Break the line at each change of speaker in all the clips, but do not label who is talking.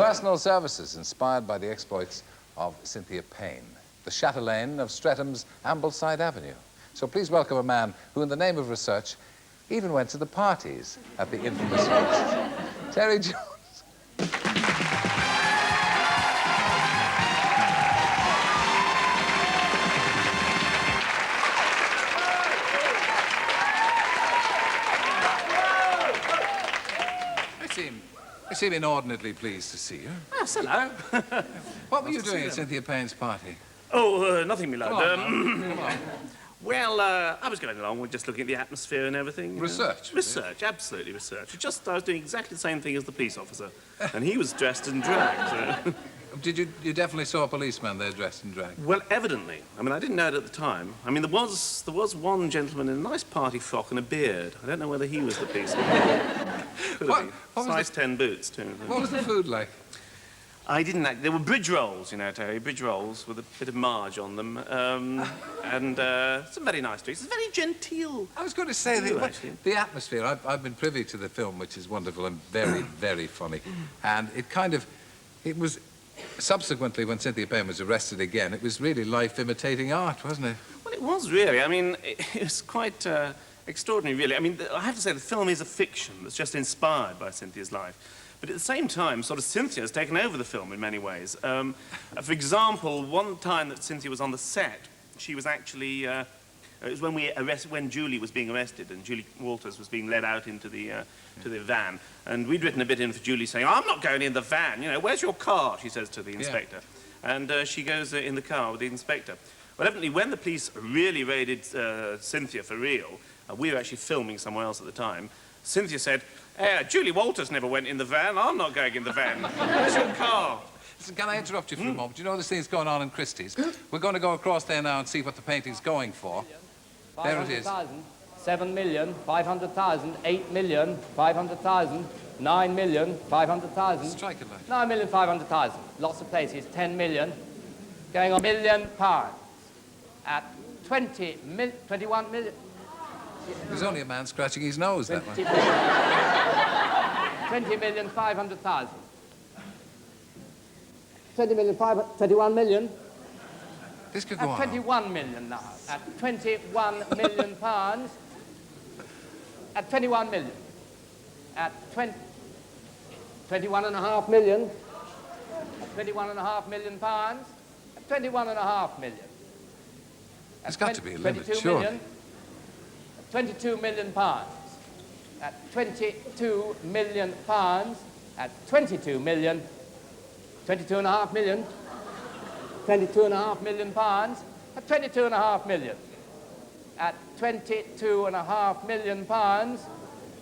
Personal services inspired by the exploits of Cynthia Payne, the chatelaine of Stretham's Ambleside Avenue. So please welcome a man who, in the name of research, even went to the parties at the infamous feast. Terry Jones. I seem inordinately pleased to see you.
Yes, hello.
What were you doing at Cynthia Payne's party?
Oh, nothing, my lad.
Come on.
Well, I was going along with just looking at the atmosphere and everything.
Research?
Research, absolutely research. I was doing exactly the same thing as the police officer. And he was dressed in drag, so...
You definitely saw a policeman there dressed in drag?
Well, evidently. I mean, I didn't know it at the time. I mean, there was one gentleman in a nice party frock and a beard. I don't know whether he was the policeman. Could have been. Size 10 boots, too.
What was the food like?
I didn't act. There were bridge rolls, you know, Terry, bridge rolls with a bit of marge on them, and some very nice drinks. It's very genteel.
I was going to say, the atmosphere, I've been privy to the film, which is wonderful and very, very funny. And it was, subsequently, when Cynthia Payne was arrested again, it was really life imitating art, wasn't it?
Well, it was really. I mean, it was quite extraordinary, really. I mean, I have to say, the film is a fiction that's just inspired by Cynthia's life. But at the same time, sort of Cynthia has taken over the film in many ways. For example, one time that Cynthia was on the set, she was actually... it was when Julie was being arrested and Julie Walters was being led out into the van. And we'd written a bit in for Julie saying, "I'm not going in the van, you know, where's your car?" she says to the inspector. Yeah. And she goes in the car with the inspector. Well, evidently, when the police really raided Cynthia for real, we were actually filming somewhere else at the time, Cynthia said, "Julie Walters never went in the van. I'm not going in the van. Where's your car?"
Listen, can I interrupt you for a moment? You know this thing's going on in Christie's. We're going to go across there now and see what the painting's going for. There it is.
7,500,000, 8,500,000, 9,500,000.
Strike it like.
9,500,000. Lots of places. 10 million. Going on £1 million at 21 million.
There's only a man scratching his nose, that one.
20,500,000. 21 million.
This could go on.
21 million now. At 21 million pounds. At 21 million. At 21.5 million. At 21.5 million pounds. At 21.5 million.
There's got to be a limit, sure.
22 million pounds. At 22 million pounds. At 22 million. 22.5 million. 22.5 million pounds. At 22.5 million. At 22.5 million pounds.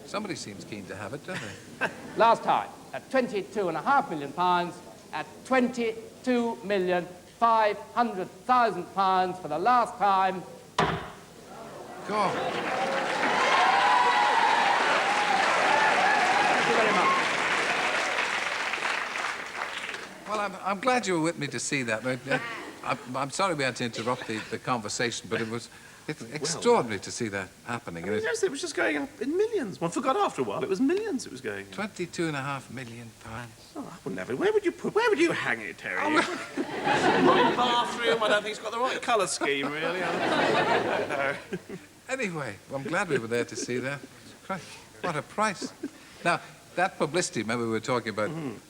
Somebody seems keen to have it, don't they?
Last time. At 22.5 million pounds. At 22,500,000 pounds for the last time.
God.
Thank you very much.
Well, I'm glad you were with me to see that. I'm sorry we had to interrupt the conversation, but it was extraordinary to see that happening.
I mean, yes, it was just going up in millions. One forgot after a while it was millions it was going in.
22.5 million pounds.
Oh, I would never. Where would you hang it, Terry? Right bathroom. I don't think it's got the right colour scheme, really. No.
Anyway, I'm glad we were there to see that. Christ, what a price. Now, that publicity, remember we were talking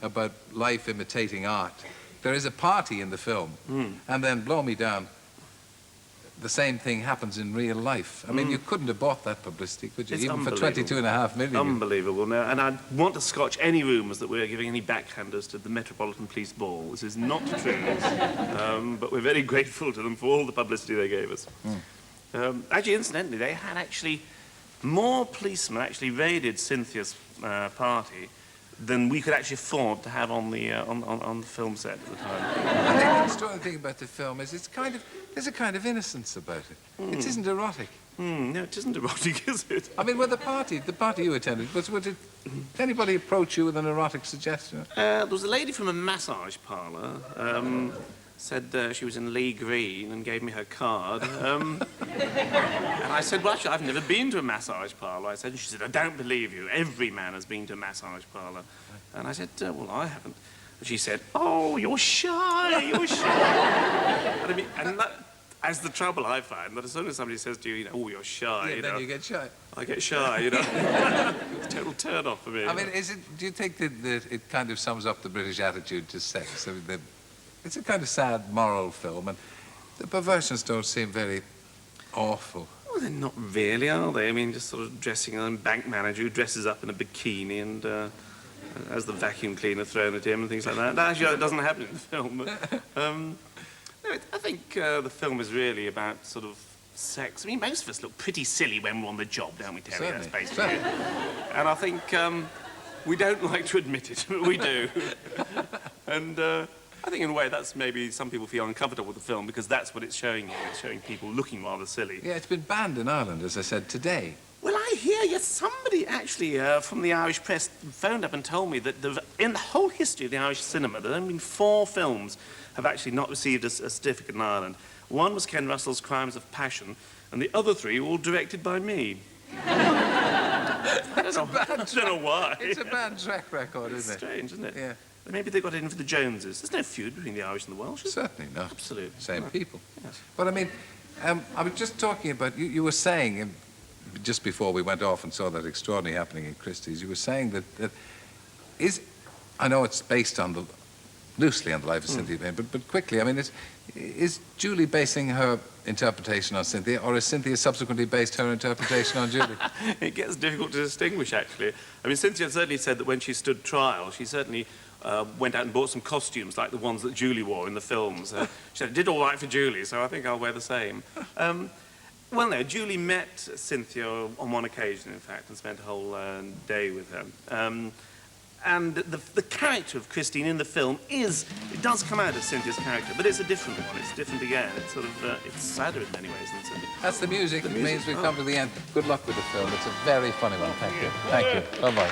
about life imitating art. There is a party in the film, and then, blow me down, the same thing happens in real life. I mean, you couldn't have bought that publicity, could you?
It's
even for 22.5 million.
Unbelievable. No, and I want to scotch any rumours that we're giving any backhanders to the Metropolitan Police Ball. This is not true. But we're very grateful to them for all the publicity they gave us. Actually, incidentally, they had more policemen actually raided Cynthia's party than we could actually afford to have on the film set at the time.
I think the extraordinary thing about the film is there's a kind of innocence about it. It isn't erotic.
No, it isn't erotic, is it?
I mean, the party you attended, did anybody approach you with an erotic suggestion?
There was a lady from a massage parlour, said she was in Lee Green and gave me her card. And I said, well, actually, I've never been to a massage parlour. I said, and she said, I don't believe you. Every man has been to a massage parlour. And I said, well, I haven't. And she said, "Oh, you're shy, you're shy." And I mean, and that's the trouble I find, that as soon as somebody says to you, "Oh, you're shy,"
Yeah, then you get shy.
I get shy, It's a total turn-off for me.
I mean, do you think that it kind of sums up the British attitude to sex? I mean, it's a kind of sad moral film, and the perversions don't seem very awful.
Well, they're not really, are they? I mean, just sort of dressing a bank manager who dresses up in a bikini and has the vacuum cleaner thrown at him and things like that. No, actually, that doesn't happen in the film. No, I think the film is really about sort of sex. I mean, most of us look pretty silly when we're on the job, don't we, Terry?
Certainly.
That's basically it. And I think we don't like to admit it, but we do. And I think in a way that's maybe some people feel uncomfortable with the film because that's what it's showing you. It's showing people looking rather silly.
Yeah, it's been banned in Ireland, as I said, today.
Well, I hear, yes, somebody actually from the Irish press phoned up and told me that in the whole history of the Irish cinema, there have only been 4 films have actually not received a certificate in Ireland. One was Ken Russell's Crimes of Passion, and the other 3 were all directed by me. I don't know why.
It's a bad track record, isn't it?
Strange, isn't it?
Yeah.
Maybe they got it in for the Joneses. There's no feud between the Irish and the Welsh.
Certainly not.
Absolutely.
Same people.
Yes.
But I mean, I was just talking about, you were saying, just before we went off and saw that extraordinary happening in Christie's, you were saying that I know it's based on loosely on the life of Cynthia Bain, but quickly, I mean, is Julie basing her interpretation on Cynthia, or has Cynthia subsequently based her interpretation on Julie?
It gets difficult to distinguish, actually. I mean, Cynthia certainly said that when she stood trial, she certainly went out and bought some costumes like the ones that Julie wore in the films. She said, it did all right for Julie, so I think I'll wear the same. Well, no, Julie met Cynthia on one occasion, in fact, and spent a whole day with her. And the character of Christine in the film it does come out of Cynthia's character, but it's a different one. It's different again. It's sort of, it's sadder in many ways than Cynthia.
That's the music. It means we've come to the end. Good luck with the film. It's a very funny one. Thank you. Thank you. Bye-bye.